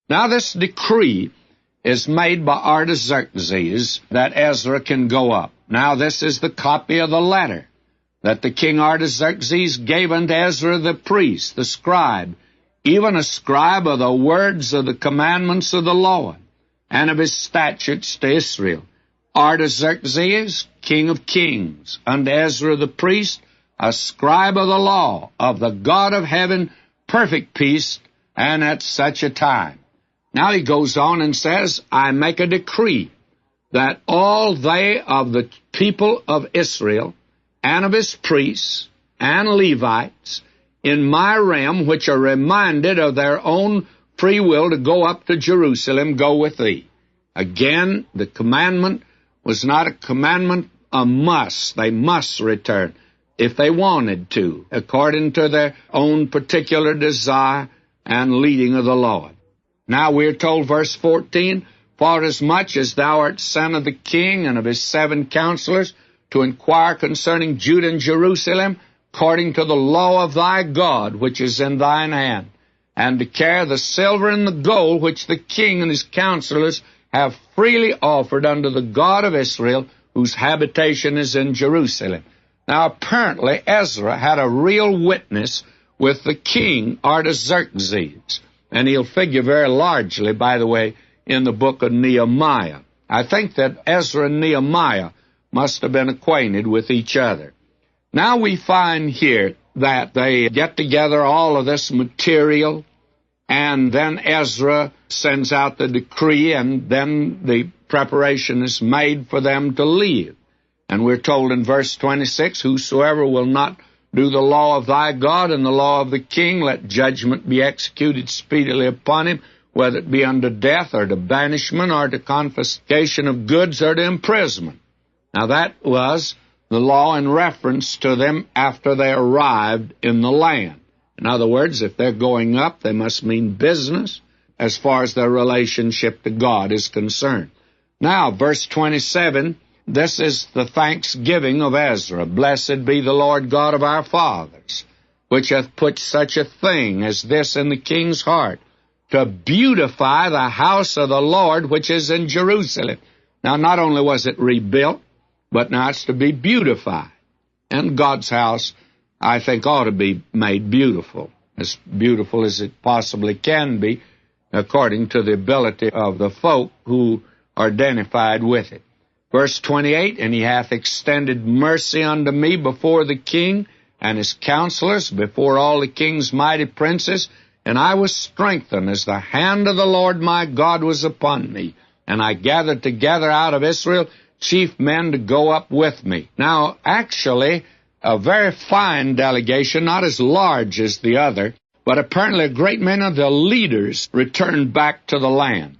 Now this decree is made by Artaxerxes that Ezra can go up. Now this is the copy of the letter that the king Artaxerxes gave unto Ezra the priest, the scribe, even a scribe of the words of the commandments of the Lord, and of his statutes to Israel. Artaxerxes, king of kings, unto Ezra the priest, a scribe of the law, of the God of heaven, perfect peace, and at such a time. Now he goes on and says, I make a decree that all they of the people of Israel, and of his priests and Levites, in my realm, which are reminded of their own free will to go up to Jerusalem, go with thee. Again, the commandment was not a commandment, a must. They must return if they wanted to, according to their own particular desire and leading of the Lord. Now we're told, verse 14, For as much as thou art son of the king and of his 7 counselors, to inquire concerning Judah and Jerusalem, according to the law of thy God, which is in thine hand, and to carry the silver and the gold which the king and his counselors have freely offered unto the God of Israel, whose habitation is in Jerusalem. Now apparently Ezra had a real witness with the king Artaxerxes, and he'll figure very largely, by the way, in the book of Nehemiah. I think that Ezra and Nehemiah must have been acquainted with each other. Now we find here that they get together all of this material, and then Ezra sends out the decree, and then the preparation is made for them to leave. And we're told in verse 26, Whosoever will not do the law of thy God and the law of the king, let judgment be executed speedily upon him, whether it be unto death, or to banishment, or to confiscation of goods, or to imprisonment. Now that was the law in reference to them after they arrived in the land. In other words, if they're going up, they must mean business as far as their relationship to God is concerned. Now, verse 27, this is the thanksgiving of Ezra. Blessed be the Lord God of our fathers, which hath put such a thing as this in the king's heart, to beautify the house of the Lord which is in Jerusalem. Now, not only was it rebuilt, but now it's to be beautified. And God's house, I think, ought to be made beautiful as it possibly can be, according to the ability of the folk who are identified with it. Verse 28, And he hath extended mercy unto me before the king and his counselors, before all the king's mighty princes, and I was strengthened as the hand of the Lord my God was upon me. And I gathered together out of Israel chief men to go up with me. Now, actually, a very fine delegation, not as large as the other, but apparently a great many of the leaders returned back to the land.